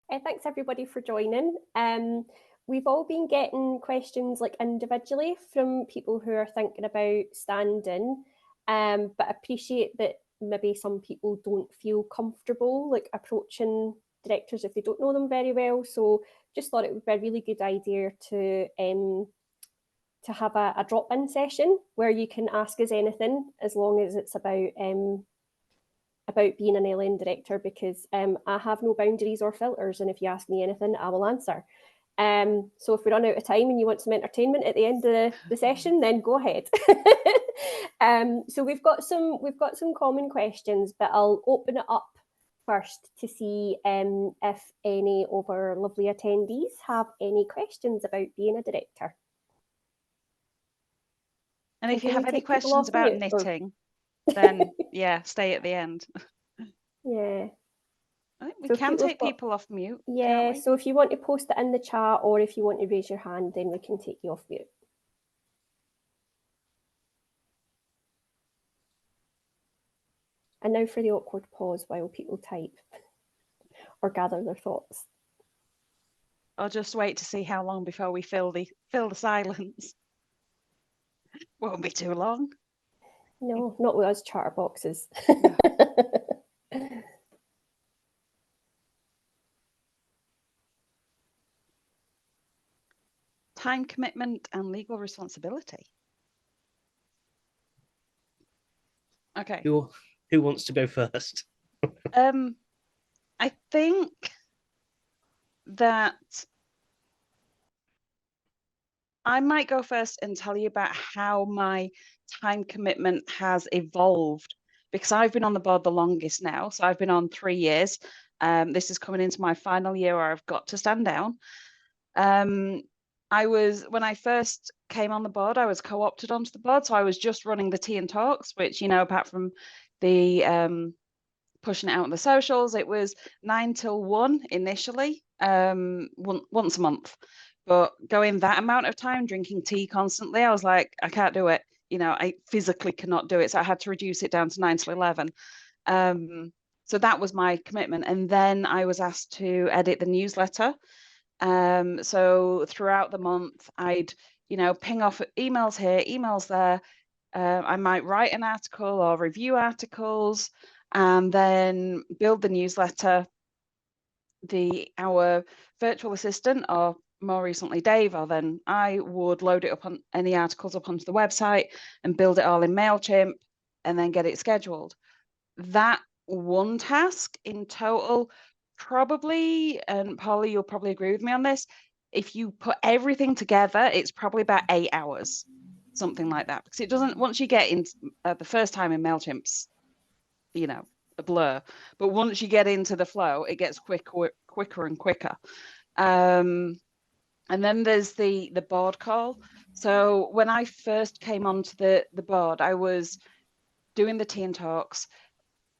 Thanks everybody for joining. We've all been getting questions like individually from people who are thinking about standing, but appreciate that maybe some people don't feel comfortable like approaching directors if they don't know them very well. So just thought it would be a really good idea to have a drop-in session where you can ask us anything as long as it's about being an LN director, because I have no boundaries or filters, and if you ask me anything, I will answer. So if we run out of time and you want some entertainment at the end of the session, then go ahead. So we've got some common questions, but I'll open it up first to see if any of our lovely attendees have any questions about being a director. And if you have any questions about knitting, then yeah, stay at the end. Yeah. I think we can take people off mute. Yeah, so if you want to post it in the chat or if you want to raise your hand, then we can take you off mute. And now for the awkward pause while people type or gather their thoughts. I'll just wait to see how long before we fill the silence. Won't be too long. No, not with us chatterboxes. Time commitment and legal responsibility. Okay. Who wants to go first? I think that I might go first and tell you about how my time commitment has evolved, because I've been on the board the longest now. So I've been on 3 years. This is coming into my final year where I've got to stand down. When I first came on the board, I was co-opted onto the board. So I was just running the tea and talks, which, you know, apart from the pushing it out on the socials, it was 9 till 1 initially, once a month. But going that amount of time drinking tea constantly, I was like, I can't do it. You know, I physically cannot do it. So I had to reduce it down to 9 till 11. So that was my commitment. And then I was asked to edit the newsletter. So throughout the month, I'd, you know, ping off emails here, emails there. I might write an article or review articles and then build the newsletter. Our virtual assistant, or more recently Dave, or then I would load it up on any articles up onto the website and build it all in MailChimp and then get it scheduled. That one task in total, probably, and Paula, you'll probably agree with me on this, if you put everything together, it's probably about 8 hours, something like that. Because it doesn't, once you get in the first time in MailChimp's, you know, a blur, but once you get into the flow, it gets quicker and quicker. And then there's the board call. So when I first came onto the board, I was doing the tea and talks,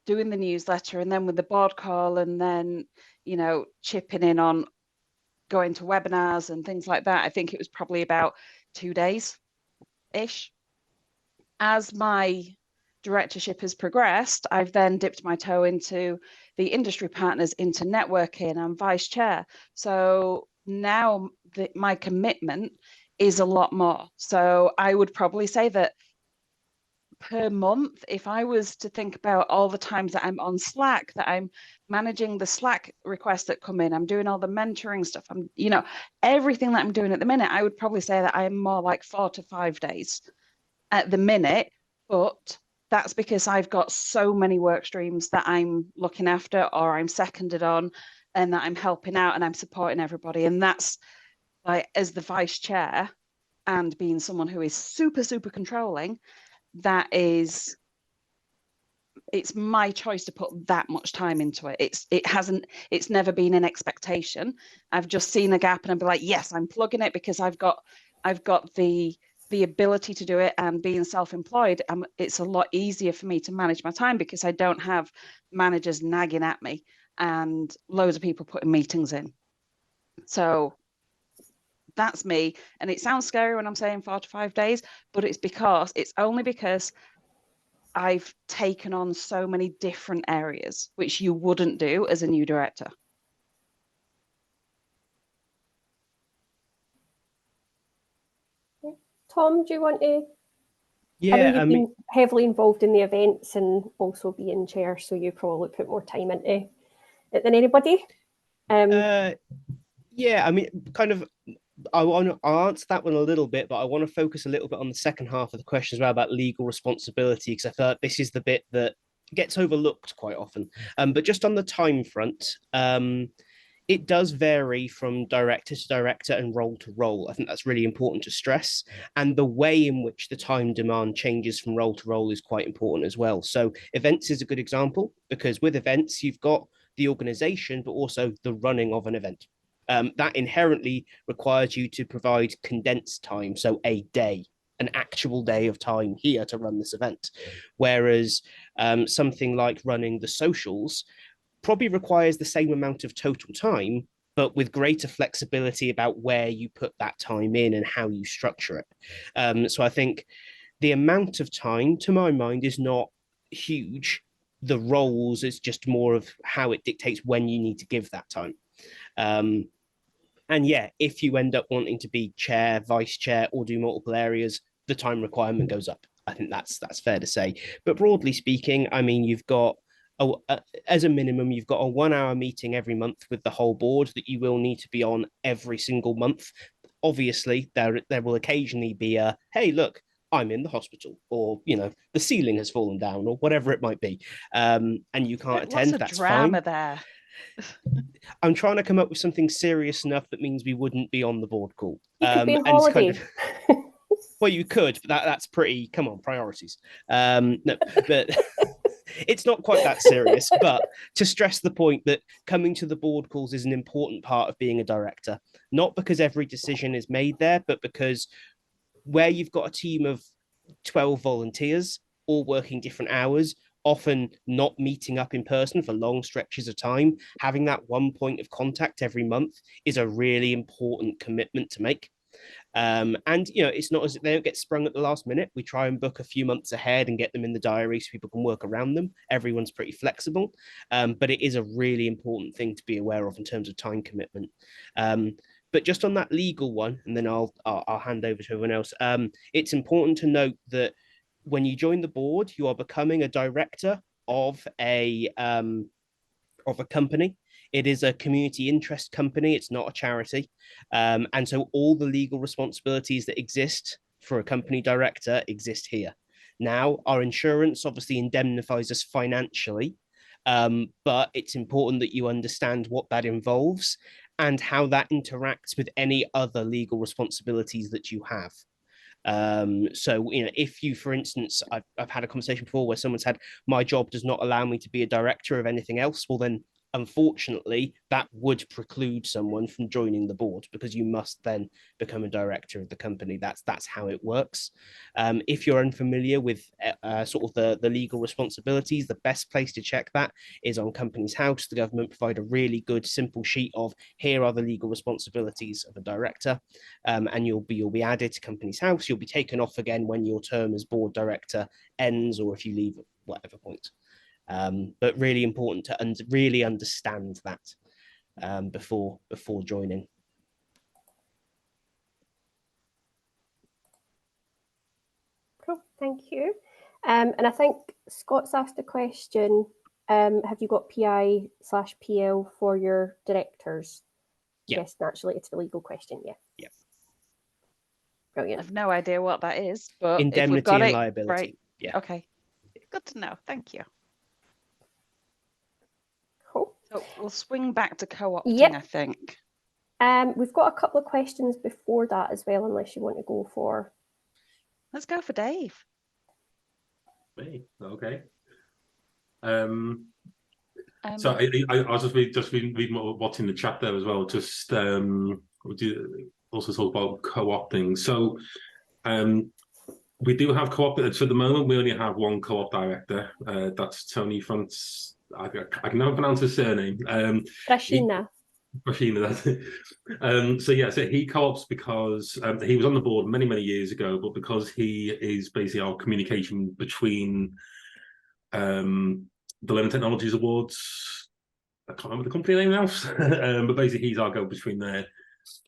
doing the newsletter, and then with the board call, and then, you know, chipping in on going to webinars and things like that. I think it was probably about 2 days-ish. As my directorship has progressed, I've then dipped my toe into the industry partners, into networking. I'm vice chair. So now my commitment is a lot more. So I would probably say that per month, if I was to think about all the times that I'm on Slack, that I'm managing the Slack requests that come in, I'm doing all the mentoring stuff, I'm, you know, everything that I'm doing at the minute, I would probably say that I'm more like 4 to 5 days at the minute. But that's because I've got so many work streams that I'm looking after, or I'm seconded on, and that I'm helping out and I'm supporting everybody. And that's like, as the vice chair and being someone who is super, super controlling, it's my choice to put that much time into it. It's never been an expectation. I've just seen a gap and I'd be like, yes, I'm plugging it, because I've got the ability to do it, and being self-employed, it's a lot easier for me to manage my time because I don't have managers nagging at me and loads of people putting meetings in. So that's me. And it sounds scary when I'm saying 4 to 5 days, but it's only because I've taken on so many different areas, which you wouldn't do as a new director. Tom, do you want to? Yeah, I know you've been heavily involved in the events and also being chair, so you probably put more time into it than anybody. Yeah, I mean, kind of, I'll answer that one a little bit, but I want to focus a little bit on the second half of the question as well about legal responsibility, because I feel like this is the bit that gets overlooked quite often. But just on the time front, it does vary from director to director and role to role. I think that's really important to stress. And the way in which the time demand changes from role to role is quite important as well. So events is a good example, because with events, you've got the organization, but also the running of an event. That inherently requires you to provide condensed time, so a day, an actual day of time here to run this event. Whereas something like running the socials probably requires the same amount of total time, but with greater flexibility about where you put that time in and how you structure it. So I think the amount of time, to my mind, is not huge. The roles is just more of how it dictates when you need to give that time. And yeah, if you end up wanting to be chair, vice chair, or do multiple areas, the time requirement goes up. I think that's fair to say. But broadly speaking, I mean, you've got as a minimum, you've got a 1 hour meeting every month with the whole board that you will need to be on every single month. Obviously, there will occasionally be a, hey, look, I'm in the hospital, or the ceiling has fallen down, or whatever it might be, and you can't attend. Lots of that's drama fine. there. I'm trying to come up with something serious enough that means we wouldn't be on the board call. You could be on holiday. Well, you could, but that's pretty. Come on, priorities. No, but it's not quite that serious. But to stress the point that coming to the board calls is an important part of being a director, not because every decision is made there, but because where you've got a team of 12 volunteers all working different hours, often not meeting up in person for long stretches of time, having that one point of contact every month is a really important commitment to make. And it's not as if they don't get sprung at the last minute. We try and book a few months ahead and get them in the diary so people can work around them. Everyone's pretty flexible, but it is a really important thing to be aware of in terms of time commitment. But just on that legal one, and then I'll hand over to everyone else. It's important to note that when you join the board, you are becoming a director of a company. It is a community interest company. It's not a charity. And so all the legal responsibilities that exist for a company director exist here. Now, our insurance obviously indemnifies us financially, but it's important that you understand what that involves and how that interacts with any other legal responsibilities that you have. So if you, for instance, I've had a conversation before where someone said my job does not allow me to be a director of anything else. Well, then unfortunately that would preclude someone from joining the board, because you must then become a director of the company. That's how it works. If you're unfamiliar with sort of the legal responsibilities, the best place to check that is on Companies House. The government provide a really good simple sheet of here are the legal responsibilities of a director, and you'll be added to Companies House. You'll be taken off again when your term as board director ends, or if you leave at whatever point. But really important to really understand that before joining. Cool, thank you. And I think Scott's asked a question. Have you got PI/PL for your directors? Yeah. Yes, naturally, it's a legal question. Yeah. Yeah. Brilliant. I've no idea what that is, but Indemnity if we've got and it, liability. right? Yeah. Okay. Good to know. Thank you. Cool. So we'll swing back to co-opting, Yep. I think. We've got a couple of questions before that as well, unless you want to go for. Let's go for Dave. Me? Okay. So I was just reading what's in the chat there as well. Just would you also talk about co-opting? So we do have co-op. So at the moment, we only have one co-op director. That's Tony France. I can never pronounce his surname. Rashina. Rashina, that's it. So he co-ops because he was on the board many years ago, but because he is basically our communication between the Learning Technologies Awards. I can't remember the company name now, but basically he's our go-between there.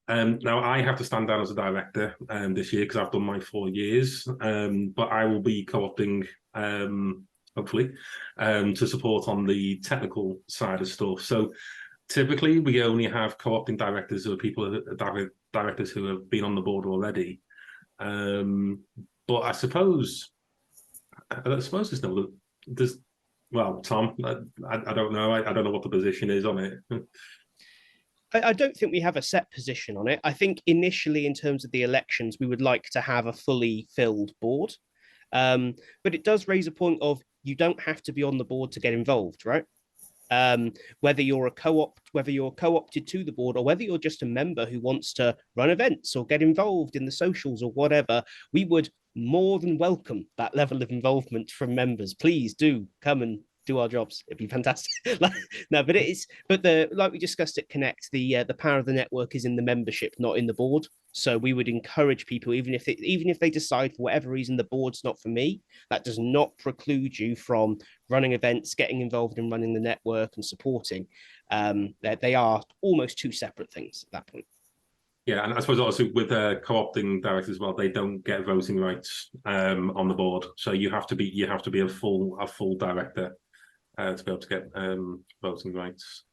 Now I have to stand down as a director this year because I've done my 4 years, but I will be co-opting, hopefully, to support on the technical side of stuff. So typically we only have co-opting directors who are directors who have been on the board already. But I suppose there's well, Tom, I don't know. I don't know what the position is on it. I don't think we have a set position on it. I think initially, in terms of the elections, we would like to have a fully filled board. But it does raise a point of you don't have to be on the board to get involved, right? Whether you're co-opted to the board, or whether you're just a member who wants to run events or get involved in the socials or whatever, we would more than welcome that level of involvement from members. Please do come and do our jobs. It'd be fantastic. No, but like we discussed at Connect, the power of the network is in the membership, not in the board. So we would encourage people, even if they decide for whatever reason the board's not for me, that does not preclude you from running events, getting involved in running the network and supporting. They are almost two separate things at that point. Yeah, and I suppose also with co-opting directors as well, they don't get voting rights on the board. So you have to be a full director to be able to get voting rights.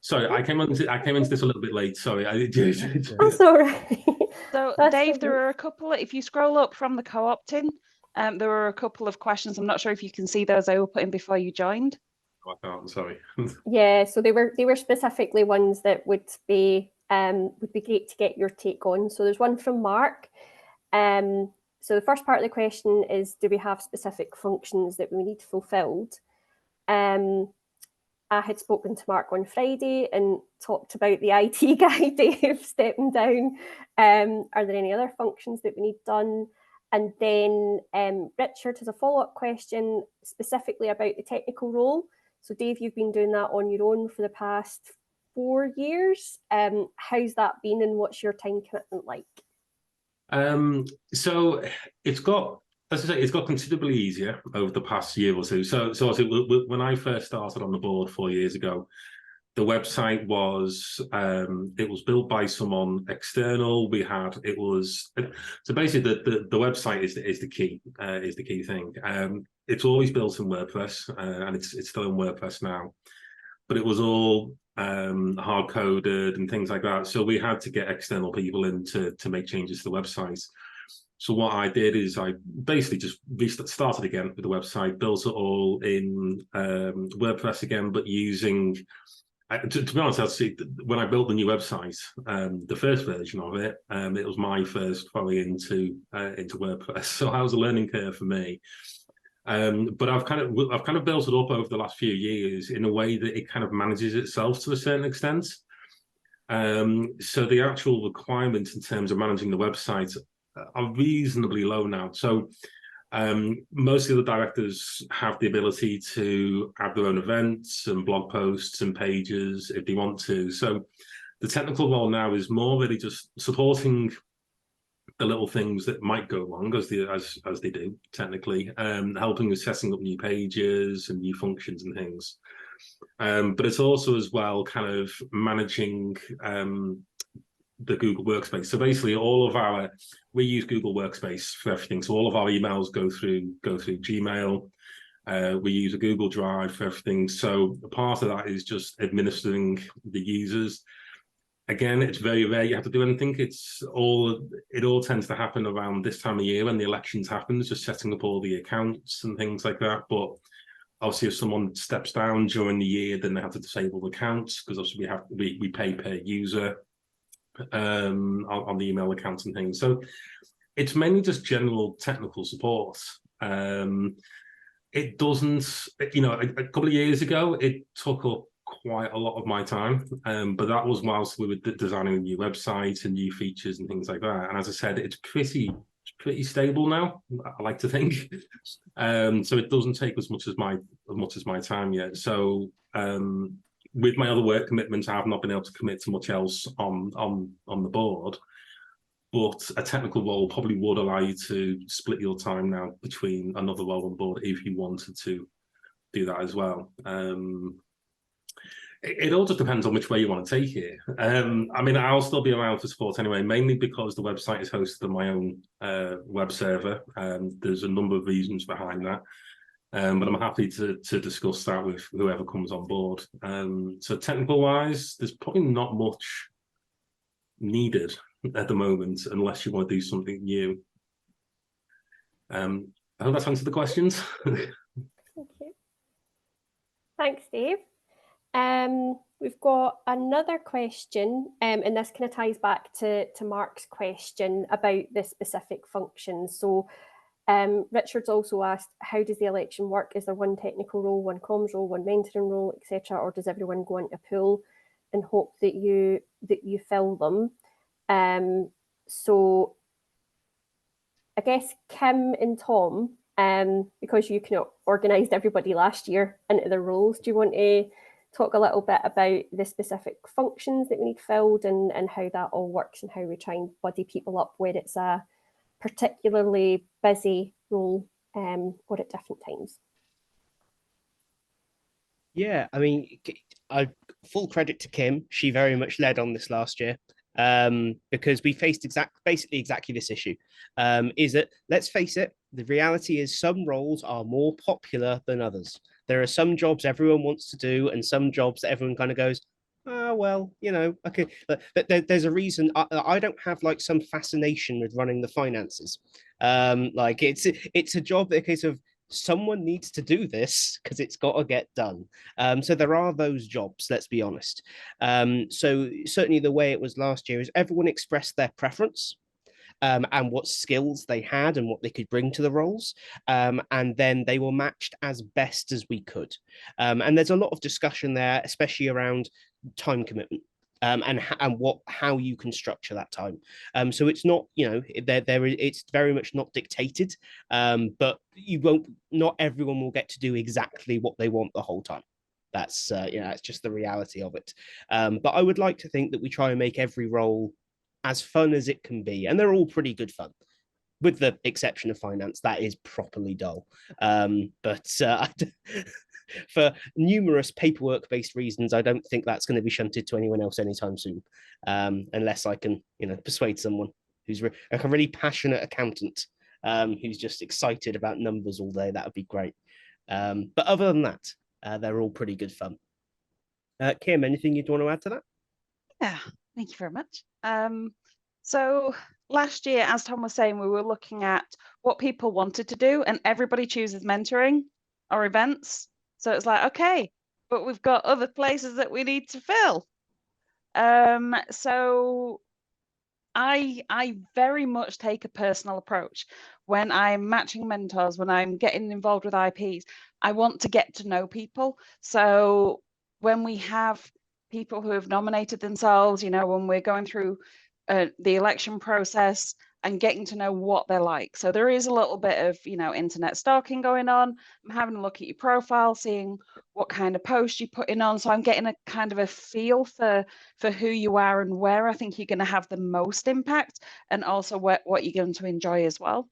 Sorry, I came into this a little bit late. Sorry, That's all right. So, Dave, there are a couple. If you scroll up from the co-opting, there are a couple of questions. I'm not sure if you can see those I will put in before you joined. I can't. Sorry. Yeah, so they were specifically ones that would be great to get your take on. So there's one from Mark. So the first part of the question is, do we have specific functions that we need fulfilled? I had spoken to Mark on Friday and talked about the IT guy, Dave, stepping down. Are there any other functions that we need done? And then Richard has a follow-up question specifically about the technical role. So Dave, you've been doing that on your own for the past 4 years. How's that been and what's your time commitment like? So it's got, as I say, it's got considerably easier over the past year or two. So when I first started on the board 4 years ago, the website was built by someone external. So basically the website is the key thing. It's always built in WordPress, and it's still in WordPress now, but it was all hard coded and things like that. So we had to get external people in to make changes to the website. So what I did is I basically just started again with the website, built it all in WordPress again, but using, to be honest, when I built the new website, the first version of it, it was my first foray into WordPress. So that was a learning curve for me. But I've kind of built it up over the last few years in a way that it kind of manages itself to a certain extent. So the actual requirements in terms of managing the website are reasonably low now. So most of the directors have the ability to add their own events and blog posts and pages if they want to. So the technical role now is more really just supporting the little things that might go wrong as they do technically, helping with setting up new pages and new functions and things. But it's also as well kind of managing the Google Workspace. So basically we use Google Workspace for everything. So all of our emails go through Gmail. We use a Google Drive for everything. So part of that is just administering the users. Again, it's very rare you have to do anything. It all tends to happen around this time of year when the elections happen, just setting up all the accounts and things like that. But obviously, if someone steps down during the year, then they have to disable the accounts because obviously we pay per user on the email accounts and things. So it's mainly just general technical support. It doesn't, a couple of years ago, it took up quite a lot of my time, but that was whilst we were designing a new website and new features and things like that. And as I said, it's pretty stable now, I like to think. So it doesn't take as much as my time yet. So with my other work commitments, I have not been able to commit to much else on the board. But a technical role probably would allow you to split your time now between another role on board if you wanted to do that as well. It all just depends on which way you want to take it. I mean, I'll still be around for sport anyway, mainly because the website is hosted on my own web server. There's a number of reasons behind that. But I'm happy to discuss that with whoever comes on board. So technical wise, there's probably not much needed at the moment, unless you want to do something new. I hope that's answered the questions. Thank you. Thanks, Dave. We've got another question, and this kind of ties back to Mark's question about the specific functions. So Richard's also asked, how does the election work? Is there one technical role, one comms role, one mentoring role, etc., or does everyone go into a pool and hope that you fill them? So I guess Kim and Tom, because you kind of organised everybody last year into their roles, do you want to talk a little bit about the specific functions that we need filled and how that all works and how we try and buddy people up where it's a particularly busy role or at different times? Yeah, I mean, full credit to Kim. She very much led on this last year because we faced basically exactly this issue. Is that, let's face it, the reality is some roles are more popular than others. There are some jobs everyone wants to do and some jobs that everyone kind of goes, oh, well, you know, okay. But there's a reason. I don't have like some fascination with running the finances. Like it's a job that, in case of, someone needs to do this because it's got to get done. So there are those jobs, let's be honest. So certainly the way it was last year is everyone expressed their preference and what skills they had and what they could bring to the roles. And then they were matched as best as we could. And there's a lot of discussion there, especially around time commitment. And how you can structure that time. So it's not, you know, it's very much not dictated, but not everyone will get to do exactly what they want the whole time. That's it's just the reality of it. But I would like to think that we try and make every role as fun as it can be, and they're all pretty good fun, with the exception of finance. That is properly dull. But for numerous paperwork-based reasons, I don't think that's going to be shunted to anyone else anytime soon, unless I can, persuade someone who's like a really passionate accountant who's just excited about numbers all day. That would be great. But other than that, they're all pretty good fun. Kim, anything you'd want to add to that? Yeah, thank you very much. So last year, as Tom was saying, we were looking at what people wanted to do, and everybody chooses mentoring or events. So it's like, okay, but we've got other places that we need to fill. So I very much take a personal approach when I'm matching mentors, when I'm getting involved with IPs. I want to get to know people. So when we have people who have nominated themselves, when we're going through the election process and getting to know what they're like. So there is a little bit of, internet stalking going on. I'm having a look at your profile, seeing what kind of posts you're putting on. So I'm getting a kind of a feel for who you are and where I think you're going to have the most impact, and also what you're going to enjoy as well.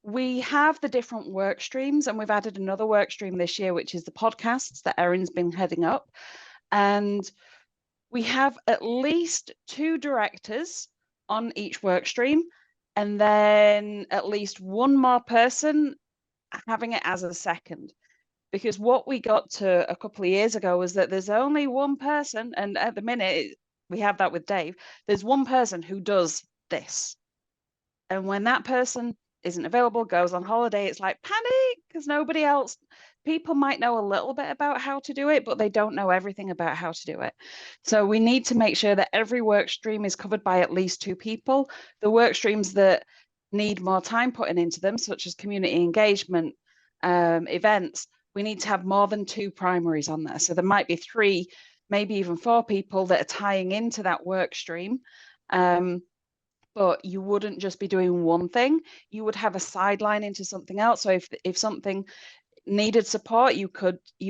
We have the different work streams, and we've added another work stream this year, which is the podcasts that Erin's been heading up. And we have at least 2 directors on each work stream, and then at least one more person having it as a second. Because what we got to a couple of years ago was that there's only one person, and at the minute we have that with Dave, there's one person who does this. And when that person isn't available, goes on holiday, it's like panic, because nobody else, people might know a little bit about how to do it, but they don't know everything about how to do it. So we need to make sure that every work stream is covered by at least 2 people. The work streams that need more time putting into them, such as community engagement, events, we need to have more than 2 primaries on there. So there might be 3, maybe even 4 people that are tying into that work stream. But you wouldn't just be doing one thing, you would have a sideline into something else. So if something needed support, you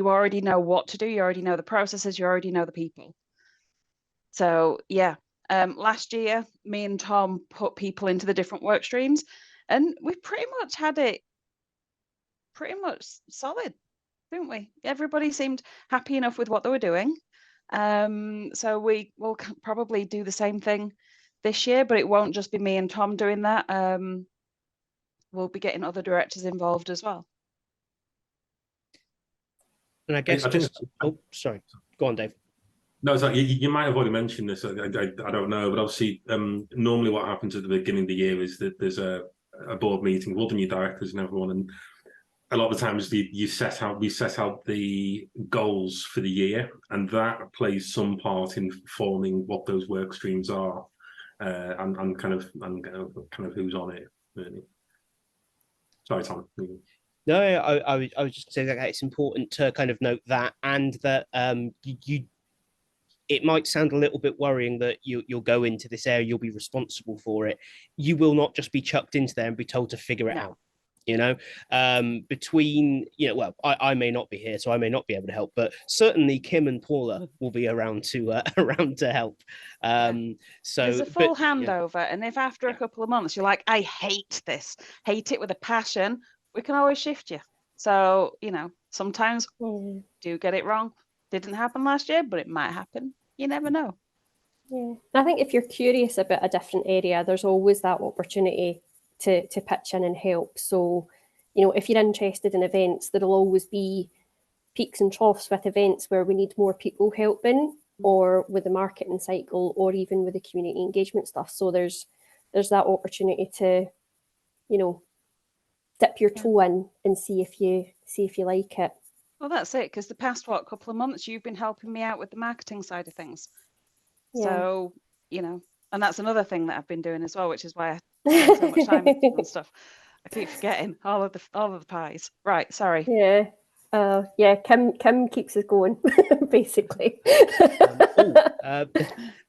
already know what to do, you already know the processes, you already know the people. So yeah, last year, me and Tom put people into the different work streams, and we pretty much had it pretty much solid, didn't we? Everybody seemed happy enough with what they were doing. So we will probably do the same thing this year, but it won't just be me and Tom doing that. We'll be getting other directors involved as well. And I guess sorry, go on, Dave. No, it's like you might have already mentioned this. I don't know, but obviously, normally what happens at the beginning of the year is that there's a board meeting with all the new directors and everyone, and a lot of the times we set out the goals for the year, and that plays some part in forming what those work streams are, and kind of who's on it. Really. Sorry, Tom. No, I was just saying that it's important to kind of note that, and that it might sound a little bit worrying that you'll go into this area, you'll be responsible for it. You will not just be chucked into there and be told to figure it out. Between, well, I may not be here, so I may not be able to help, but certainly Kim and Paula will be around to help. So there's a full handover, and if after a couple of months you're like, I hate this, hate it with a passion, we can always shift you. So, sometimes do get it wrong. Didn't happen last year, but it might happen. You never know. Yeah, I think if you're curious about a different area, there's always that opportunity to pitch in and help. So, if you're interested in events, there'll always be peaks and troughs with events where we need more people helping, or with the marketing cycle, or even with the community engagement stuff. So there's that opportunity to, dip your toe in and see if you like it. Well, that's it, because the past couple of months you've been helping me out with the marketing side of things. So, and that's another thing that I've been doing as well, which is why I spend so much time and stuff. I keep forgetting all of the pies. Right, sorry. Kim keeps us going, basically.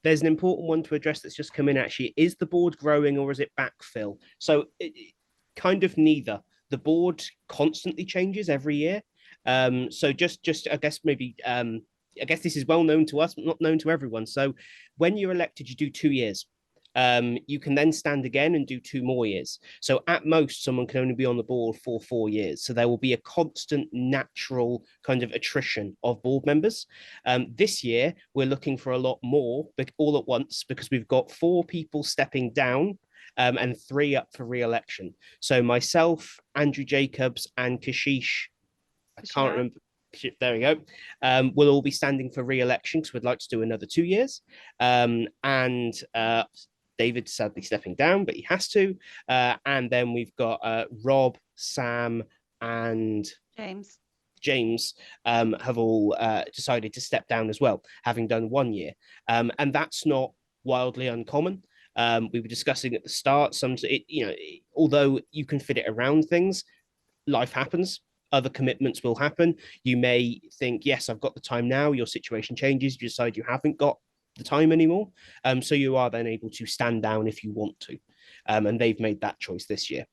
There's an important one to address that's just come in, actually. Is the board growing or is it backfill? So kind of neither. The board constantly changes every year. So just I guess maybe I guess this is well known to us, but not known to everyone. So when you're elected, you do 2 years. You can then stand again and do 2 more years. So at most, someone can only be on the board for 4 years. So there will be a constant natural kind of attrition of board members. This year, we're looking for a lot more, but all at once, because we've got 4 people stepping down and 3 up for re-election. So myself, Andrew Jacobs, and Kashish, I can't remember. There we go. We'll all be standing for re-election because we'd like to do another 2 years. And David's sadly stepping down, but he has to. And then we've got Rob, Sam, and James have all decided to step down as well, having done 1 year. And that's not wildly uncommon. We were discussing at the start, although you can fit it around things, life happens. Other commitments will happen. You may think, yes, I've got the time now. Your situation changes. You decide you haven't got the time anymore. So you are then able to stand down if you want to. And they've made that choice this year.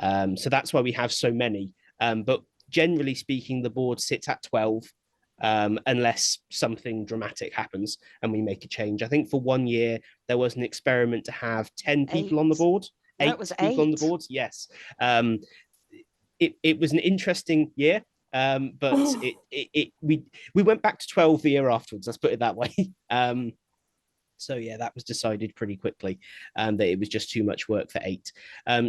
So that's why we have so many. But generally speaking, the board sits at 12 unless something dramatic happens and we make a change. I think for 1 year, there was an experiment to have 10 people on the board. That was 8 people on the board. Yes. It was an interesting year, but we went back to 12 the year afterwards. Let's put it that way. So yeah, that was decided pretty quickly that it was just too much work for 8.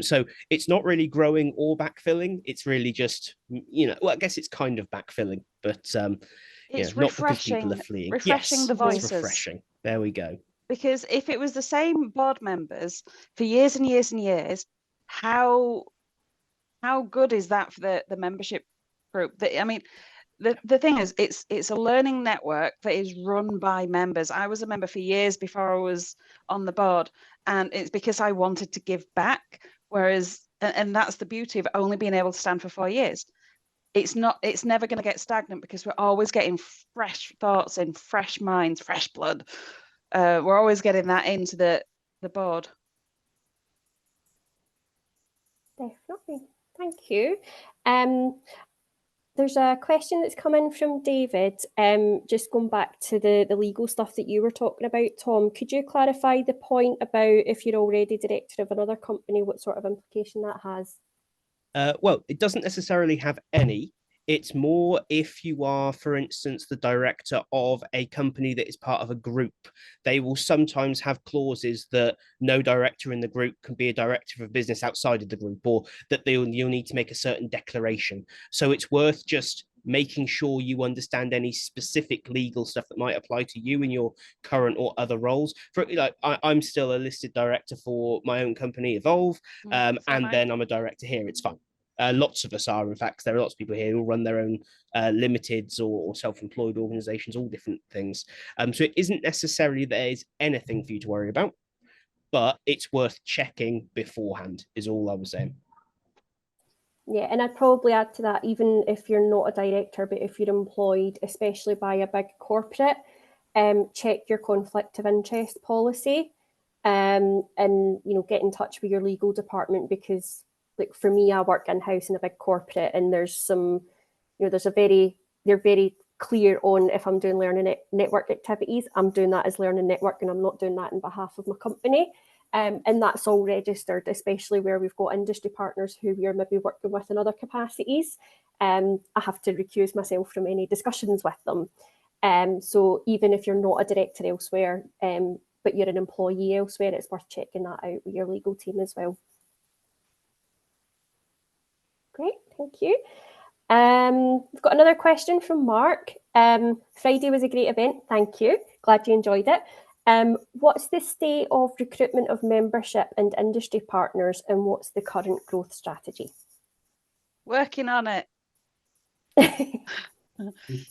So it's not really growing or backfilling. It's really just, well, I guess it's kind of backfilling, but it's not because people are fleeing. Refreshing the voices. It's refreshing. There we go. Because if it was the same board members for years and years and years, how good is that for the membership group? I mean, the thing is, it's a learning network that is run by members. I was a member for years before I was on the board, and it's because I wanted to give back. Whereas, and that's the beauty of only being able to stand for 4 years. It's never going to get stagnant because we're always getting fresh thoughts in, fresh minds, fresh blood. We're always getting that into the board. Definitely. Thank you. There's a question that's come in from David, just going back to the legal stuff that you were talking about, Tom. Could you clarify the point about if you're already director of another company, what sort of implication that has? Well, it doesn't necessarily have any. It's more if you are, for instance, the director of a company that is part of a group. They will sometimes have clauses that no director in the group can be a director of a business outside of the group, or that you'll need to make a certain declaration. So it's worth just making sure you understand any specific legal stuff that might apply to you in your current or other roles. For like, I'm still a listed director for my own company, Evolve, and then I'm a director here. It's fine. Lots of us are, in fact. There are lots of people here who run their own limiteds or self-employed organizations, all different things. So it isn't necessarily that there's anything for you to worry about, but it's worth checking beforehand, is all I was saying. Yeah, and I'd probably add to that, even if you're not a director, but if you're employed, especially by a big corporate, check your conflict of interest policy, and get in touch with your legal department, because like for me, I work in-house in a big corporate, and there's some, they're very clear on if I'm doing learning network activities, I'm doing that as learning network, and I'm not doing that on behalf of my company. And that's all registered, especially where we've got industry partners who we're maybe working with in other capacities. I have to recuse myself from any discussions with them. So even if you're not a director elsewhere, but you're an employee elsewhere, it's worth checking that out with your legal team as well. Great, thank you. We've got another question from Mark. Friday was a great event, thank you. Glad you enjoyed it. What's the state of recruitment of membership and industry partners, and what's the current growth strategy? Working on it.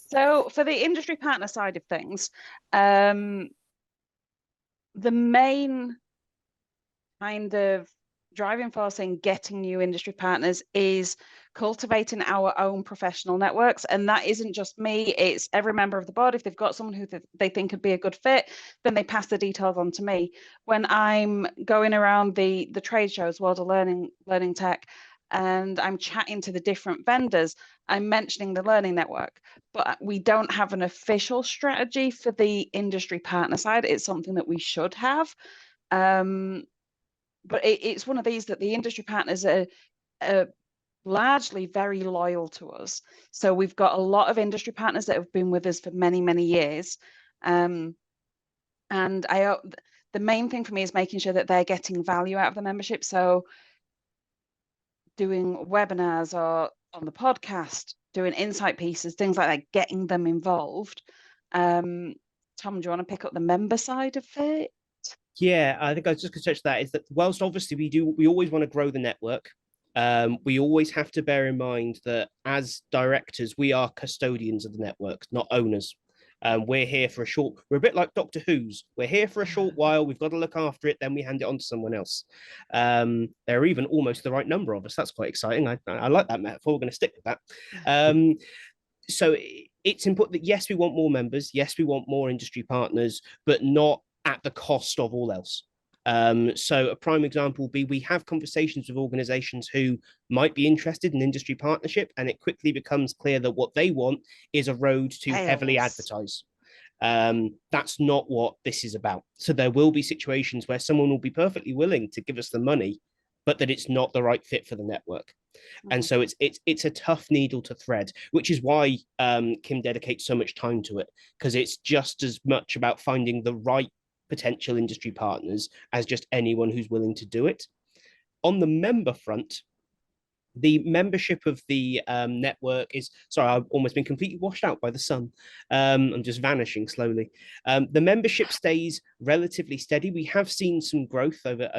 So for the industry partner side of things, the main kind of driving force in getting new industry partners is cultivating our own professional networks. And that isn't just me, it's every member of the board. If they've got someone who they think could be a good fit, then they pass the details on to me. When I'm going around the trade shows, World of Learning Tech, and I'm chatting to the different vendors, I'm mentioning the learning network, but we don't have an official strategy for the industry partner side. It's something that we should have. But it's one of these that the industry partners are largely very loyal to us. So we've got a lot of industry partners that have been with us for many, many years. And the main thing for me is making sure that they're getting value out of the membership. So doing webinars or on the podcast, doing insight pieces, things like that, getting them involved. Tom, do you want to pick up the member side of it? Yeah, I think I was just going to touch that, is that whilst obviously we always want to grow the network, we always have to bear in mind that as directors, we are custodians of the network, not owners. We're here for we're a bit like Doctor Who's. We're here for a short while, we've got to look after it, then we hand it on to someone else. There are even almost the right number of us. That's quite exciting. I like that metaphor. We're going to stick with that. So it's important that, yes, we want more members. Yes, we want more industry partners, but not at the cost of all else. So a prime example would be, we have conversations with organizations who might be interested in industry partnership, and it quickly becomes clear that what they want is a road to heavily advertise. That's not what this is about. So there will be situations where someone will be perfectly willing to give us the money, but that it's not the right fit for the network. And so it's a tough needle to thread, which is why Kim dedicates so much time to it, because it's just as much about finding the right potential industry partners as just anyone who's willing to do it. On the member front, the membership of the network is, sorry, I've almost been completely washed out by the sun. I'm just vanishing slowly. The membership stays relatively steady. We have seen some growth over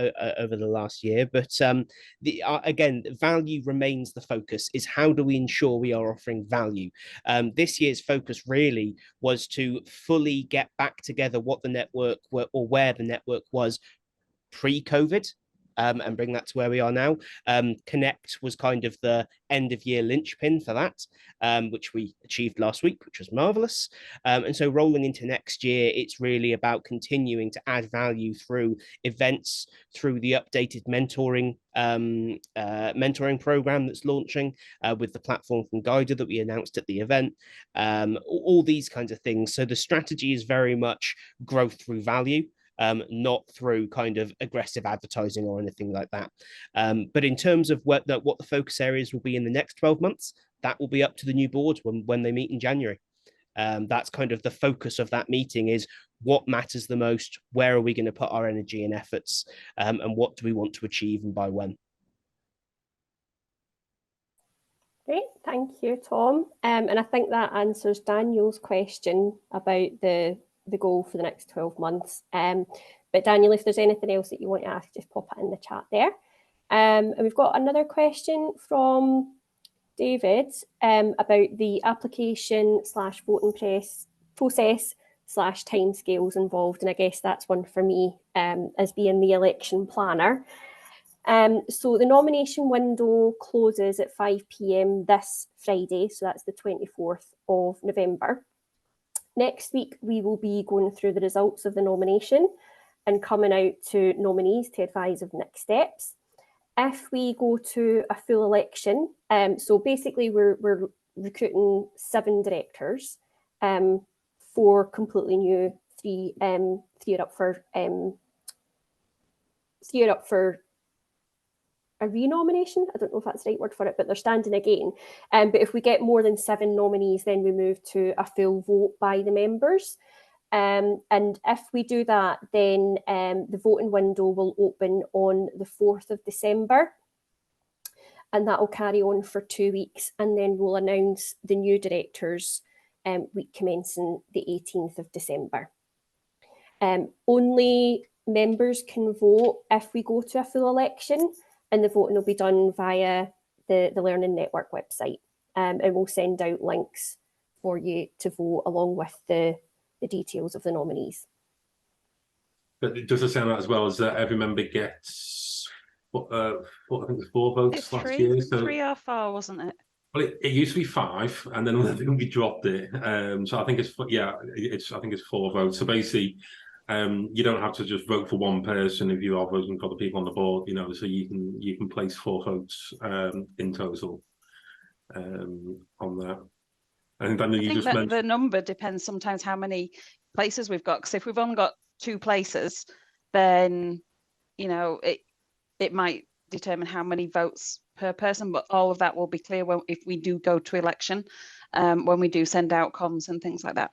the last year, but again, value remains the focus. Is how do we ensure we are offering value? This year's focus really was to fully get back together what the network were, or where the network was pre-COVID. And bring that to where we are now. Connect was kind of the end of year linchpin for that, which we achieved last week, which was marvelous. And so rolling into next year, it's really about continuing to add value through events, through the updated mentoring program that's launching with the platform from Guider that we announced at the event, all these kinds of things. So the strategy is very much growth through value. Not through kind of aggressive advertising or anything like that. But in terms of what the focus areas will be in the next 12 months, that will be up to the new board when they meet in January. That's kind of the focus of that meeting, is what matters the most, where are we going to put our energy and efforts, and what do we want to achieve and by when. Great, thank you, Tom. And I think that answers Daniel's question about the goal for the next 12 months. But Daniel, if there's anything else that you want to ask, just pop it in the chat there. And we've got another question from David about the application/voting process / timescales involved. And I guess that's one for me as being the election planner. So the nomination window closes at 5 p.m. this Friday, so that's the 24th of November. Next week, we will be going through the results of the nomination and coming out to nominees to advise of next steps. If we go to a full election, so basically we're recruiting 7 directors, 4 completely new, 3 are up for a renomination. I don't know if that's the right word for it, but they're standing again. But if we get more than 7 nominees, then we move to a full vote by the members. And if we do that, then the voting window will open on the 4th of December. And that will carry on for 2 weeks. And then we'll announce the new directors week commencing the 18th of December. Only members can vote if we go to a full election, and the voting will be done via the Learning Network website. And we'll send out links for you to vote along with the details of the nominees. But it does sound as well as that every member gets, I think it was 4 votes It's last year. So 3 or 4, wasn't it? well, it used to be 5, and then I think we dropped it. So I think I think it's 4 votes. So basically, you don't have to just vote for one person if you are voting for the people on the board, so you can place 4 votes in total on that. And then you just mentioned the number depends sometimes how many places we've got, because if we've only got 2 places, then it might determine how many votes per person, but all of that will be clear if we do go to election, when we do send out comms and things like that.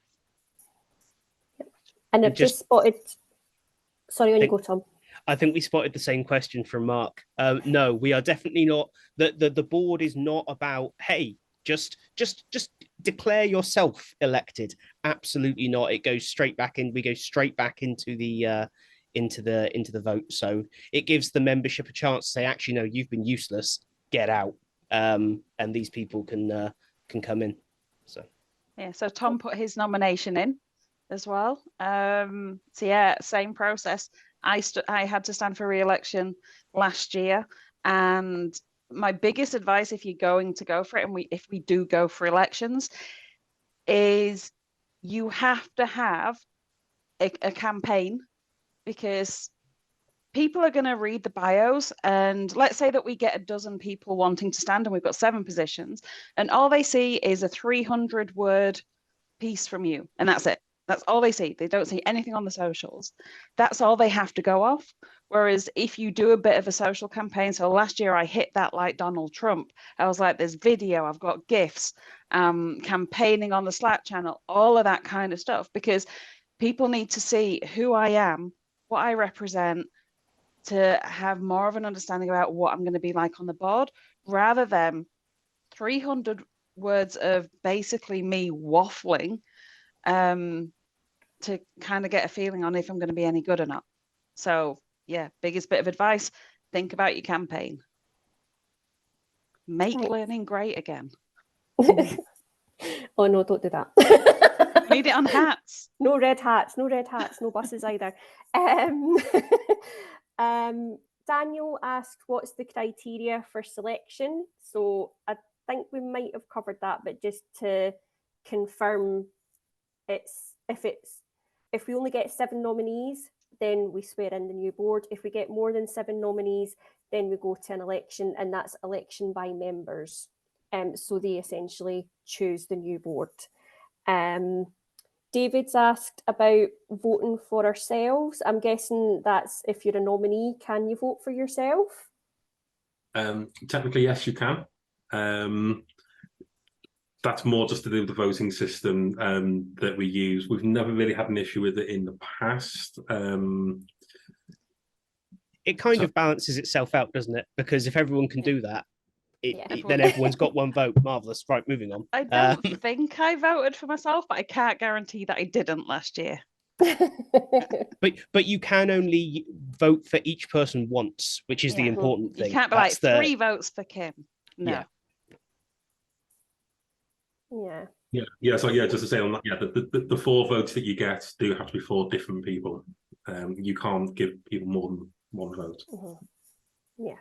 And I've just spotted, sorry, on you go, Tom. I think we spotted the same question from Mark. No, we are definitely not. The board is not about, hey, just declare yourself elected. Absolutely not. It goes straight back in. We go straight back into the vote. So it gives the membership a chance to say, actually, no, you've been useless. Get out. And these people can come in. So yeah. So Tom put his nomination in as well. So yeah, same process. I had to stand for re-election last year, and my biggest advice, if you're going to go for it, and if we do go for elections, is you have to have a campaign, because people are going to read the bios, and let's say that we get a dozen people wanting to stand and we've got 7 positions, and all they see is a 300-word piece from you, and that's it. That's all they see. They don't see anything on the socials. That's all they have to go off. Whereas if you do a bit of a social campaign, so last year I hit that like Donald Trump. I was like, there's video, I've got GIFs, campaigning on the Slack channel, all of that kind of stuff, because people need to see who I am, what I represent, to have more of an understanding about what I'm going to be like on the board, rather than 300 words of basically me waffling, to kind of get a feeling on if I'm going to be any good or not. So yeah, biggest bit of advice, think about your campaign. Make learning great again. Oh no, don't do that. Need it on hats. No red hats, no buses either. Daniel asked, what's the criteria for selection? So I think we might have covered that, but just to confirm, if we only get 7 nominees, then we swear in the new board. If we get more than 7 nominees, then we go to an election, and that's election by members. So they essentially choose the new board. David's asked about voting for ourselves. I'm guessing that's if you're a nominee, can you vote for yourself? Technically, yes, you can. that's more just to do with the voting system that we use. We've never really had an issue with it in the past. It kind of balances itself out, doesn't it? Because if everyone can do that, then everyone's got one vote. Marvelous. Right, moving on. I don't think I voted for myself, but I can't guarantee that I didn't last year. But you can only vote for each person once, which is the important thing. You can't be like 3 votes for Kim. No. Yeah. So just to say on that, the 4 votes that you get do have to be 4 different people. You can't give people more than 1 vote. Yeah.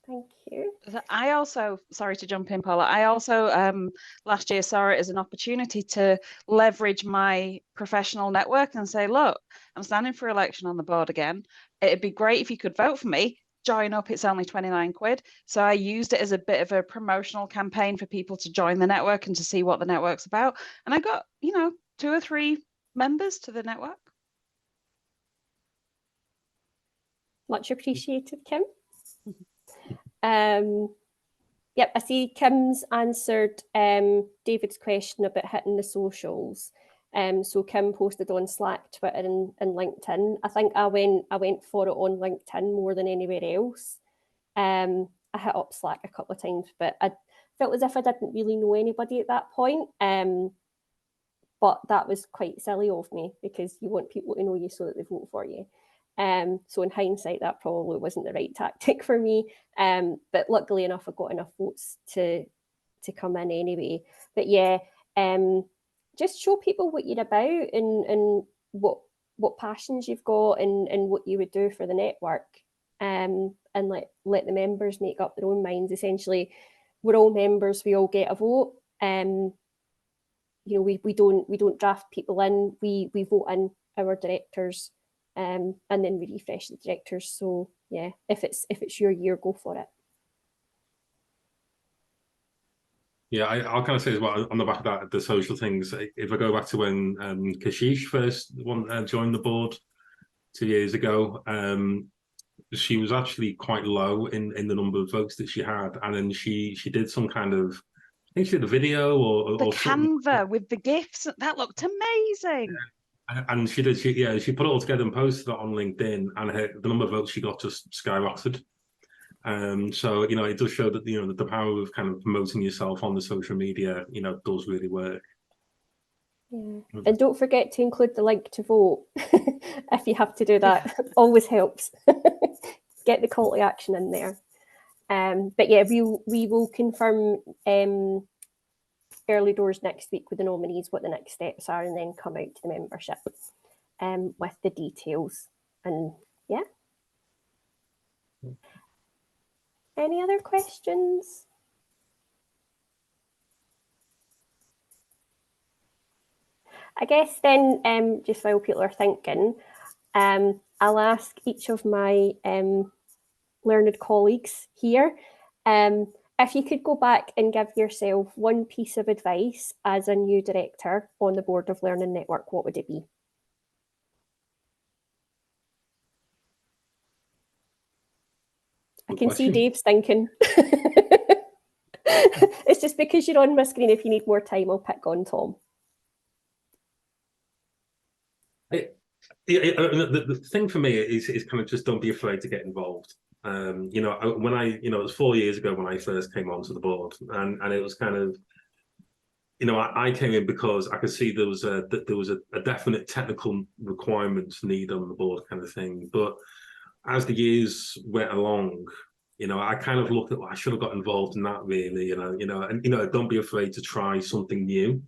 Thank you. I also, sorry to jump in, Paula, I also last year saw it as an opportunity to leverage my professional network and say, look, I'm standing for election on the board again. It'd be great if you could vote for me. Join up, it's only 29 quid. So I used it as a bit of a promotional campaign for people to join the network and to see what the network's about. And I got, 2 or 3 members to the network. Much appreciated, Kim. Yep, I see Kim's answered David's question about hitting the socials. So Kim posted on Slack, Twitter, and LinkedIn. I think I went for it on LinkedIn more than anywhere else. I hit up Slack a couple of times, but I felt as if I didn't really know anybody at that point. But that was quite silly of me because you want people to know you so that they vote for you. So in hindsight, that probably wasn't the right tactic for me. But luckily enough, I got enough votes to come in anyway. But yeah, just show people what you're about and what passions you've got and what you would do for the network. And let the members make up their own minds. Essentially, we're all members, we all get a vote. We don't draft people in, we vote in our directors. And then we refresh the directors. So yeah, if it's your year, go for it. Yeah, I'll kind of say as well on the back of that, the social things. If I go back to when Kashish first joined the board 2 years ago, she was actually quite low in the number of votes that she had, and then she did some kind of, I think she did a video or Canva with the GIFs. That looked amazing. Yeah. And she put it all together and posted it on LinkedIn, and the number of votes she got just skyrocketed. So it does show that the power of kind of promoting yourself on the social media does really work. Yeah. And don't forget to include the link to vote if you have to do that. Always helps. Get the call to action in there. But yeah, we will confirm early doors next week with the nominees what the next steps are, and then come out to the membership with the details. And yeah. Any other questions? I guess then, just while people are thinking, I'll ask each of my learned colleagues here, if you could go back and give yourself one piece of advice as a new director on the board of Learning Network, what would it be? I can see Dave's thinking. It's just because you're on my screen. If you need more time, I'll pick on Tom. The thing for me is kind of just don't be afraid to get involved. When it was 4 years ago when I first came onto the board, and it was kind of, I came in because I could see there was a definite technical requirements need on the board kind of thing. But as the years went along, I kind of looked at, I should have got involved in that really, and don't be afraid to try something new.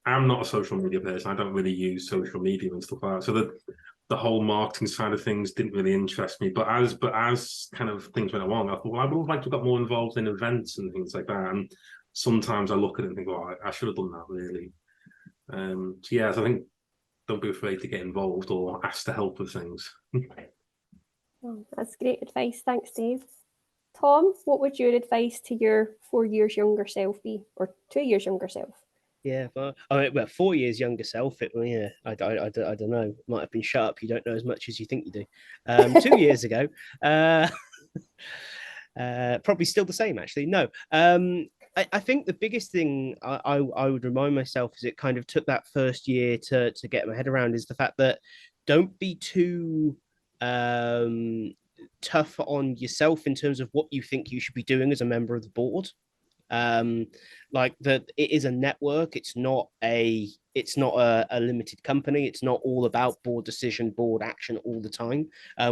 I'm not a social media person. I don't really use social media and stuff like that. So the whole marketing side of things didn't really interest me. But as kind of things went along, I thought, well, I would like to have got more involved in events and things like that. And sometimes I look at it and think, well, I should have done that really. So I think don't be afraid to get involved or ask to help with things. Oh, that's great advice. Thanks, Dave. Tom, what would your advice to your 4 years younger self be, or 2 years younger self? Yeah, well, 4 years younger self. I don't know. Might have been shut up. You don't know as much as you think you do. 2 years ago, probably still the same. Actually, no. I think the biggest thing I would remind myself as it kind of took that first year to get my head around is the fact that don't be too tough on yourself in terms of what you think you should be doing as a member of the board. Like that, it is a network. It's not a limited company. It's not all about board decision, board action all the time.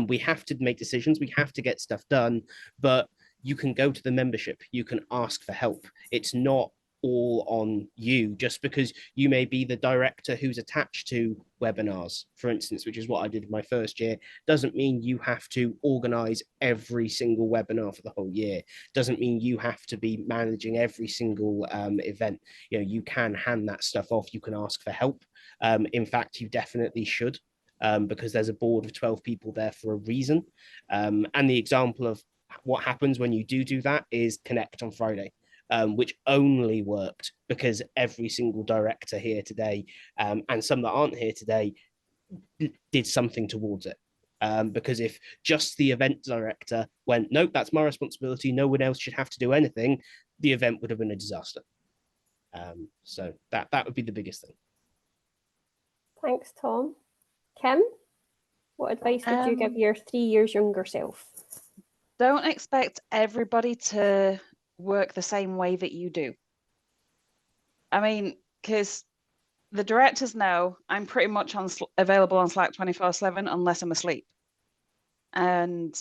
We have to make decisions. We have to get stuff done, but you can go to the membership. You can ask for help. It's not all on you just because you may be the director who's attached to webinars, for instance, which is what I did my first year, doesn't mean you have to organize every single webinar for the whole year. Doesn't mean you have to be managing every single event. You know, you can hand that stuff off. You can ask for help. In fact, you definitely should, because there's a board of 12 people there for a reason. And the example of what happens when you do that is Connect on Friday. Which only worked because every single director here today, and some that aren't here today, did something towards it. Because if just the event director went, nope, that's my responsibility, no one else should have to do anything, the event would have been a disaster. So that would be the biggest thing. Thanks, Tom. Kim, what advice would you give your 3 years younger self? Don't expect everybody to work the same way that you do. I mean, because the directors know I'm pretty much available on Slack 24/7 unless I'm asleep. And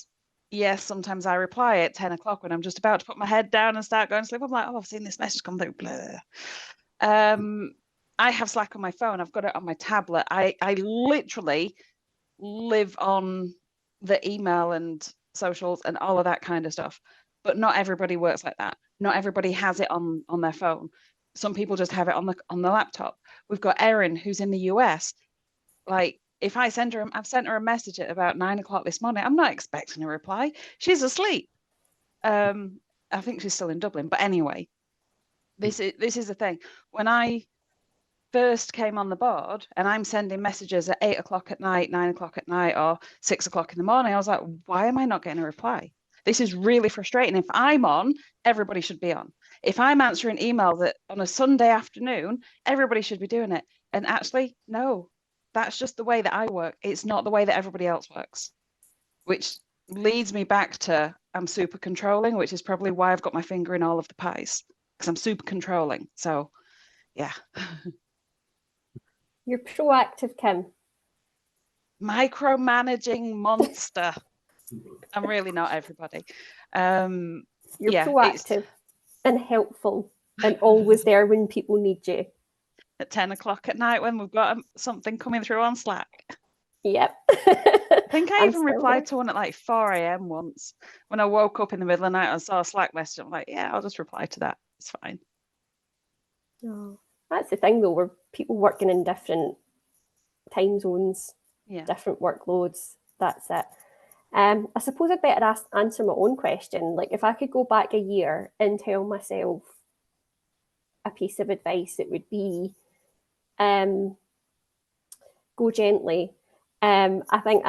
yes, sometimes I reply at 10 o'clock when I'm just about to put my head down and start going to sleep. I'm like, oh, I've seen this message come through. Blah. I have Slack on my phone. I've got it on my tablet. I literally live on the email and socials and all of that kind of stuff. But not everybody works like that. Not everybody has it on their phone. Some people just have it on the laptop. We've got Erin, who's in the US. Like, if I've sent her a message at about 9 o'clock this morning, I'm not expecting a reply. She's asleep. I think she's still in Dublin. But anyway, this is the thing. When I first came on the board and I'm sending messages at 8 o'clock at night, 9 o'clock at night, or 6 o'clock in the morning, I was like, why am I not getting a reply? This is really frustrating. If I'm on, everybody should be on. If I'm answering email that on a Sunday afternoon, everybody should be doing it. And actually, no, that's just the way that I work. It's not the way that everybody else works, which leads me back to I'm super controlling, which is probably why I've got my finger in all of the pies, because I'm super controlling. So, yeah. You're proactive, Kim. Micromanaging monster. I'm really not everybody. You're proactive and helpful and always there when people need you. At 10 o'clock at night when we've got something coming through on Slack. Yep. I think I even replied to one at like 4 a.m. once. When I woke up in the middle of the night and saw a Slack message, I'm like, yeah, I'll just reply to that. It's fine. Oh, that's the thing though, we're people working in different time zones, different workloads. That's it. I suppose I'd better answer my own question. Like, if I could go back a year and tell myself a piece of advice, it would be go gently. I think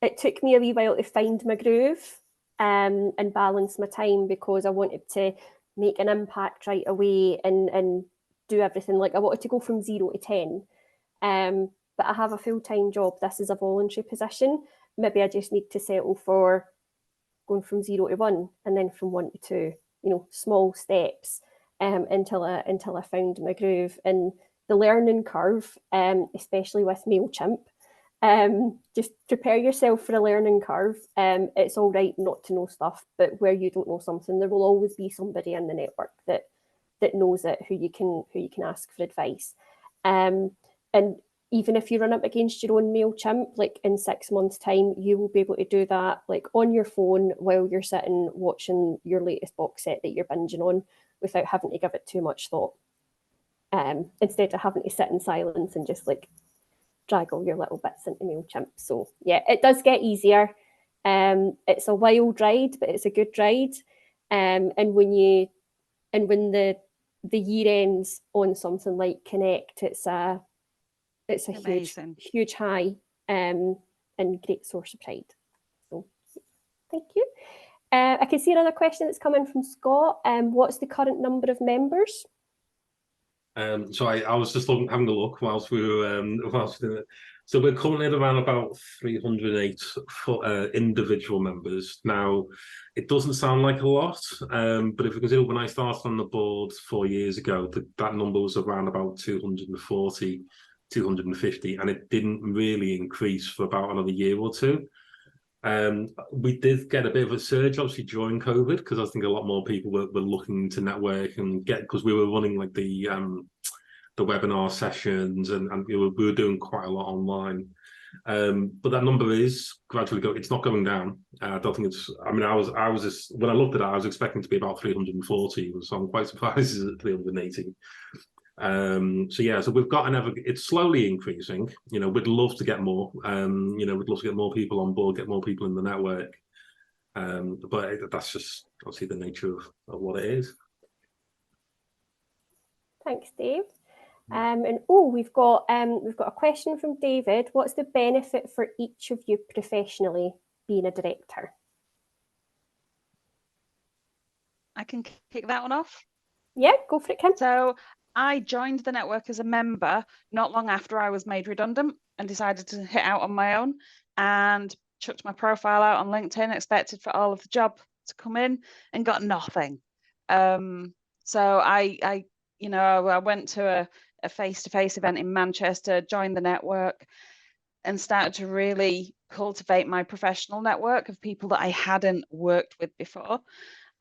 it took me a wee while to find my groove and balance my time, because I wanted to make an impact right away and do everything. Like, I wanted to go from 0 to 10. But I have a full-time job. This is a voluntary position. Maybe I just need to settle for going from 0 to 1 and then from 1 to 2, small steps until I found my groove. And the learning curve, especially with MailChimp, just prepare yourself for a learning curve. It's all right not to know stuff, but where you don't know something, there will always be somebody in the network that knows it, who you can ask for advice. And even if you run up against your own MailChimp, like in 6 months' time, you will be able to do that like on your phone while you're sitting watching your latest box set that you're binging on, without having to give it too much thought. Instead of having to sit in silence and just like drag all your little bits into MailChimp. So yeah, it does get easier. It's a wild ride, but it's a good ride. And when the year ends on something like Connect, it's a huge high and great source of pride. So thank you. I can see another question that's coming from Scott. What's the current number of members? So I was just having a look whilst we were doing it. So we're currently at around about 308 individual members. Now, it doesn't sound like a lot, but if you consider when I started on the board 4 years ago, that number was around about 240, 250, and it didn't really increase for about another year or two. We did get a bit of a surge, obviously, during COVID, because I think a lot more people were looking to network and because we were running like the webinar sessions and we were doing quite a lot online. But that number is gradually going. It's not going down. I don't think it's. I mean, I was just, when I looked at it, I was expecting to be about 340, so I'm quite surprised it's at 380. So yeah, so we've got it's slowly increasing. We'd love to get more. We'd love to get more people on board, get more people in the network. But that's just obviously the nature of what it is. Thanks, Dave. We've got a question from David. What's the benefit for each of you professionally being a director? I can kick that one off. Yeah, go for it, Kim. So I joined the network as a member not long after I was made redundant and decided to hit out on my own and chucked my profile out on LinkedIn, expected for all of the job to come in and got nothing. So I went to a face-to-face event in Manchester, joined the network and started to really cultivate my professional network of people that I hadn't worked with before.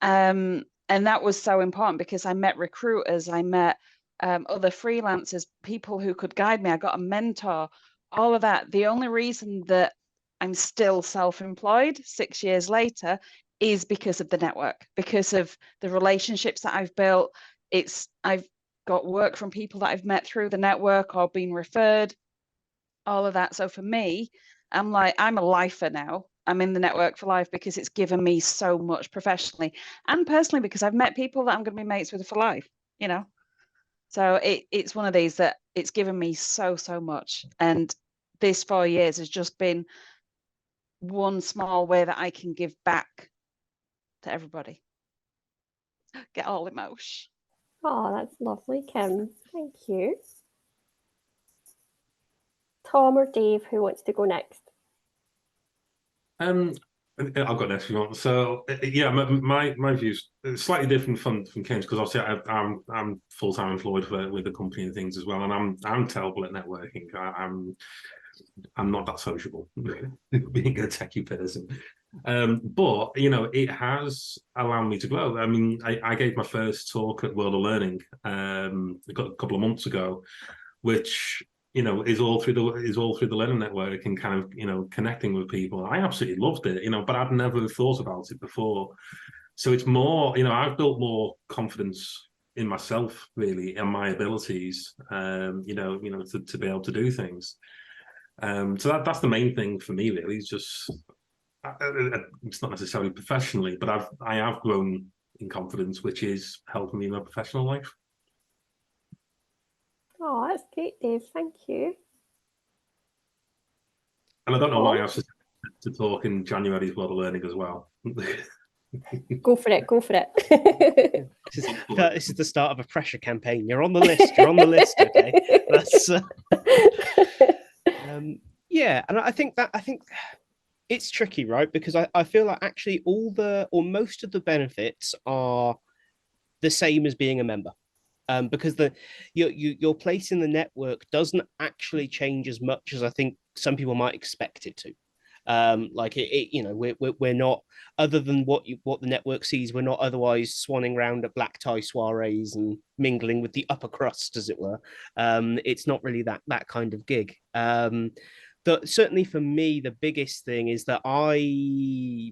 And that was so important because I met recruiters, I met other freelancers, people who could guide me. I got a mentor, all of that. The only reason that I'm still self-employed 6 years later is because of the network, because of the relationships that I've built. I've got work from people that I've met through the network or been referred, all of that. So for me, I'm a lifer now. I'm in the network for life because it's given me so much professionally and personally, because I've met people that I'm going to be mates with for life, So it's one of these that it's given me so much. And this 4 years has just been one small way that I can give back to everybody. Get all emotion. Oh, that's lovely, Kim. Thank you. Tom or Dave, who wants to go next? I've got next if you want. So yeah, my views slightly different from Kim's because obviously I'm full-time employed with the company and things as well, and I'm terrible at networking. I'm not that sociable, being a techie person. But it has allowed me to grow. I mean, I gave my first talk at World of Learning a couple of months ago, which is all through the learning network and kind of connecting with people. I absolutely loved it, but I'd never thought about it before. So it's more, I've built more confidence in myself, really, and my abilities, to be able to do things. So that's the main thing for me, really. It's just it's not necessarily professionally, but I have grown in confidence, which is helping me in my professional life. Oh, that's great, Dave. Thank you. And I don't know why I was to talk in January's World of Learning as well. Go for it. Go for it. This is the start of a pressure campaign. You're on the list. You're on the list. Okay. That's. Yeah, and I think it's tricky, right? Because I feel like actually most of the benefits are the same as being a member. Because your place in the network doesn't actually change as much as I think some people might expect it to. We're not, other than what the network sees, we're not otherwise swanning around at black tie soirees and mingling with the upper crust, as it were. It's not really that kind of gig. Certainly for me, the biggest thing is that I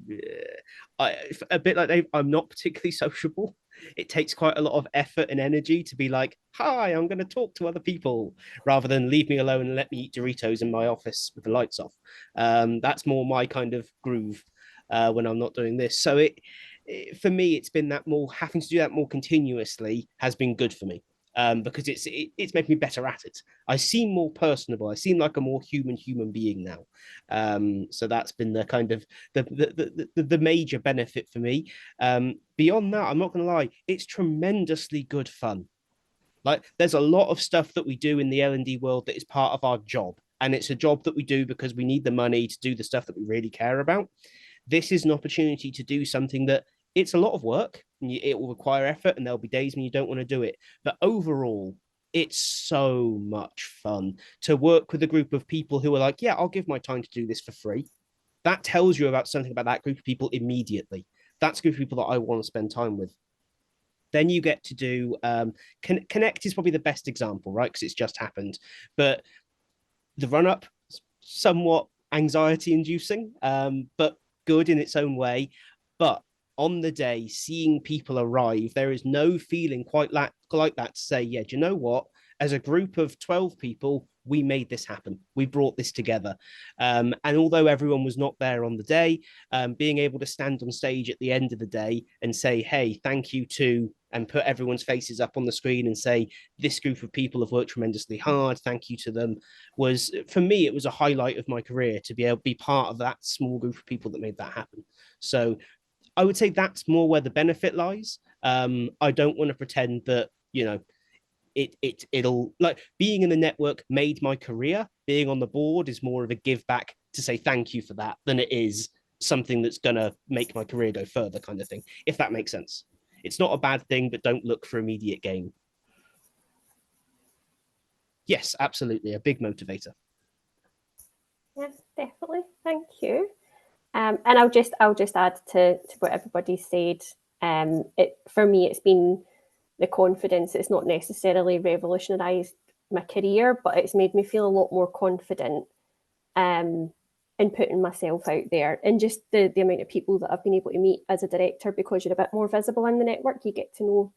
a bit like Dave, I'm not particularly sociable. It takes quite a lot of effort and energy to be like, hi, I'm going to talk to other people, rather than leave me alone and let me eat Doritos in my office with the lights off. That's more my kind of groove when I'm not doing this. So for me, it's been that more having to do that more continuously has been good for me. because it's made me better at it. I seem more personable. I seem like a more human being now. So that's been the kind of the major benefit for me. Beyond that, I'm not going to lie, it's tremendously good fun. Like, there's a lot of stuff that we do in the L&D world that is part of our job, and it's a job that we do because we need the money to do the stuff that we really care about. This is an opportunity to do something that it's a lot of work, and it will require effort, and there'll be days when you don't want to do it. But overall, it's so much fun to work with a group of people who are like, yeah, I'll give my time to do this for free. That tells you about something about that group of people immediately. That's a group of people that I want to spend time with. Then you get to do Connect is probably the best example, right? Because it's just happened. But the run up, somewhat anxiety inducing, but good in its own way. But on the day, seeing people arrive, there is no feeling quite like that to say, yeah, do you know what? As a group of 12 people, we made this happen. We brought this together. And although everyone was not there on the day, being able to stand on stage at the end of the day and say, hey, thank you to, and put everyone's faces up on the screen and say, this group of people have worked tremendously hard, thank you to them, was, for me, it was a highlight of my career to be able to be part of that small group of people that made that happen. So I would say that's more where the benefit lies. I don't want to pretend that, you know, it'll, like, being in the network made my career. Being on the board is more of a give back to say thank you for that than it is something that's gonna make my career go further, kind of thing, if that makes sense. It's not a bad thing, but don't look for immediate gain. Yes, absolutely, a big motivator. Yes, definitely. Thank you. And I'll just add to what everybody said. For me, it's been the confidence. It's not necessarily revolutionised my career, but it's made me feel a lot more confident in putting myself out there, and just the amount of people that I've been able to meet as a director, because you're a bit more visible in the network, you get to know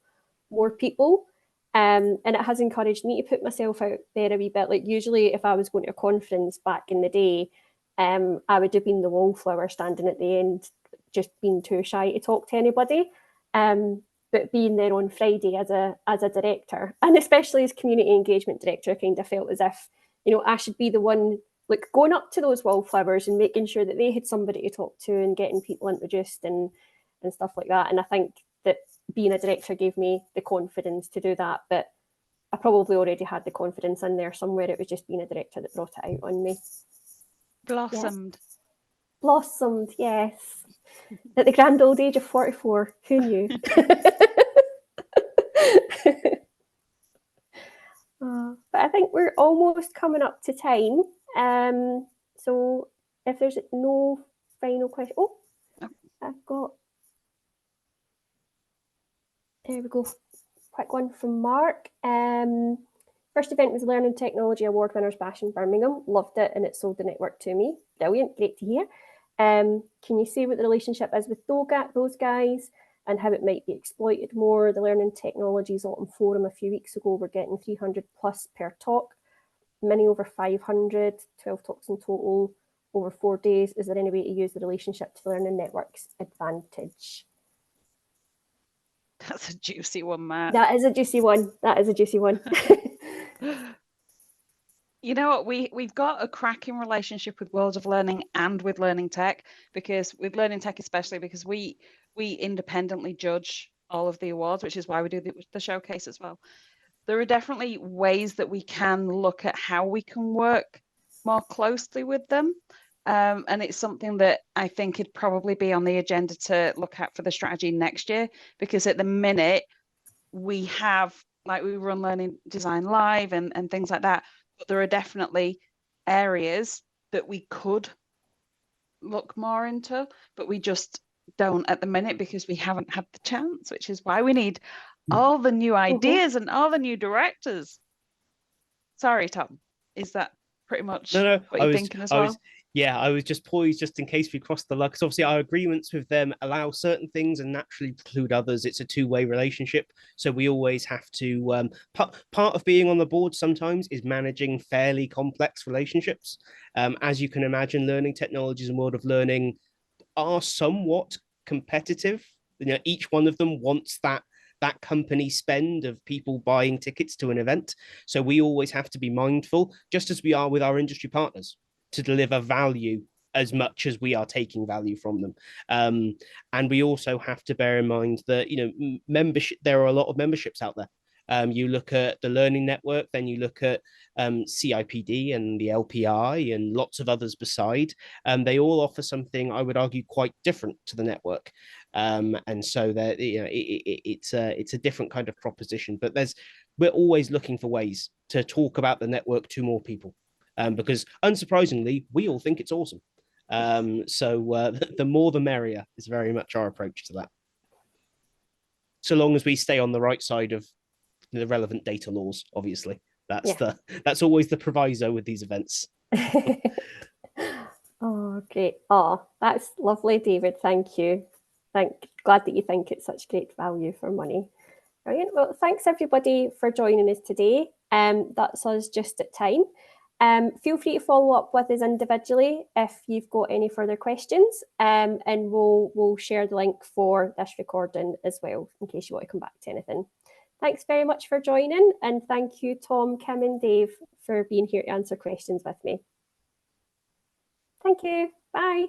more people. And it has encouraged me to put myself out there a wee bit. Like, usually if I was going to a conference back in the day, I would have been the wallflower standing at the end, just being too shy to talk to anybody. But being there on Friday as a director, and especially as community engagement director, I kind of felt as if, you know, I should be the one, like, going up to those wallflowers and making sure that they had somebody to talk to and getting people introduced and stuff like that. And I think that being a director gave me the confidence to do that. But I probably already had the confidence in there somewhere. It was just being a director that brought it out on me. Blossomed. Yes. Blossomed, yes. At the grand old age of 44, who knew? But I think we're almost coming up to time. So if there's no final question, I've got, there we go, quick one from Mark. First event was Learning Technology Award Winners Bash in Birmingham. Loved it, and it sold the network to me. Brilliant, great to hear. Can you say what the relationship is with those guys and how it might be exploited more? The Learning Technologies Autumn Forum a few weeks ago were getting 300 plus per talk, many over 500, 12 talks in total over 4 days. Is there any way to use the relationship to the Learning Network's advantage? That's a juicy one, Matt. That is a juicy one. That is a juicy one. You know what, we've got a cracking relationship with World of Learning and with Learning Tech, because with Learning Tech especially, because we independently judge all of the awards, which is why we do the showcase as well. There are definitely ways that we can look at how we can work more closely with them. And it's something that I think would probably be on the agenda to look at for the strategy next year, because at the minute we have, like, we run Learning Design Live and things like that, but there are definitely areas that we could look more into, but we just don't at the minute because we haven't had the chance, which is why we need all the new ideas and all the new directors. Sorry, Tom, is that pretty much what you're thinking as well? I was just poised just in case we crossed the line, because obviously our agreements with them allow certain things and naturally preclude others. It's a two-way relationship, so we always have to part of being on the board sometimes is managing fairly complex relationships. As you can imagine, Learning Technologies and World of Learning are somewhat competitive. You know, each one of them wants that that company spend of people buying tickets to an event. So we always have to be mindful, just as we are with our industry partners, to deliver value as much as we are taking value from them. And we also have to bear in mind that, membership, there are a lot of memberships out there. You look at the Learning Network, then you look at CIPD and the LPI and lots of others beside. They all offer something, I would argue, quite different to the network. And so that it's a different kind of proposition. But we're always looking for ways to talk about the network to more people, because unsurprisingly, we all think it's awesome. So the more the merrier is very much our approach to that. So long as we stay on the right side of the relevant data laws, obviously. That's always the proviso with these events. Oh, great. Oh, that's lovely, David. Thank you. Glad that you think it's such great value for money. Brilliant. Well, thanks everybody for joining us today. That's us just at time. Feel free to follow up with us individually if you've got any further questions, and we'll share the link for this recording as well in case you want to come back to anything. Thanks very much for joining, and thank you, Tom, Kim and Dave, for being here to answer questions with me. Thank you. Bye.